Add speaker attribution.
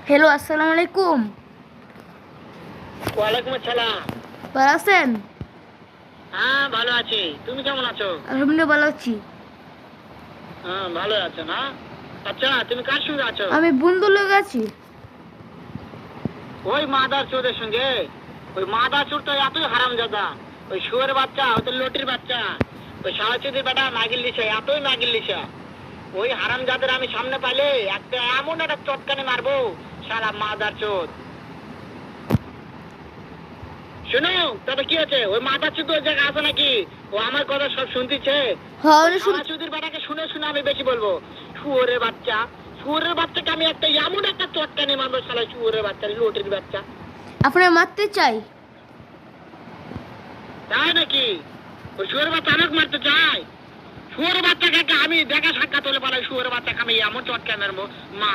Speaker 1: Hello, আসসালামু আলাইকুম।
Speaker 2: ওয়ালাইকুম আসসালাম।
Speaker 1: ভালো আছেন?
Speaker 2: হ্যাঁ, ভালো আছি। তুমি কেমন আছো?
Speaker 1: আলহামদুলিল্লাহ ভালো আছি।
Speaker 2: হ্যাঁ, ভালো আছো না? আচ্ছা, তুমি কার সঙ্গে আছো?
Speaker 1: আমি বন্ধুর লোক আছি।
Speaker 2: ওই মাদার চোরের সঙ্গে। ওই মাদার চোর তো এতই হারামজাদা। ওই শুয়োর বাচ্চা, ওই তো লটির বাচ্চা। ওই শাহচুদির বেটা নাগিল লিসা, এতই নাগিল লিসা। ওই হারামজাদের আমি সামনে পাইলে একটা এমন একটা চটকানি মারবো, শালা মাদার চোর। শোনো, তবে কি আছে? ওই মাদার চোর ওই জায়গায় আছে নাকি? ও আমার কথা সব শুনতেছে।
Speaker 1: হ্যাঁ,
Speaker 2: ওই
Speaker 1: উনি
Speaker 2: শাহচুদির বেটাকে শুনে শুনে আমি বেশি বলবো। শুয়োরের বাচ্চা, শুয়োরের বাচ্চাকে আমি একটা এমন একটা চটকানি মারবো, শালা শুয়োরের বাচ্চা, লটির বাচ্চা।
Speaker 1: আপনার মারতে চাই।
Speaker 2: তাই নাকি? ওই শুয়োরের বাচ্চা আমাকে মারতে চায়? শুয়োরের বাচ্চাকে আমি দেখা সাক্ষাৎ হলে পালাই, শুয়োরের বাচ্চাকে আমি এমন চটকানি মারবো, মা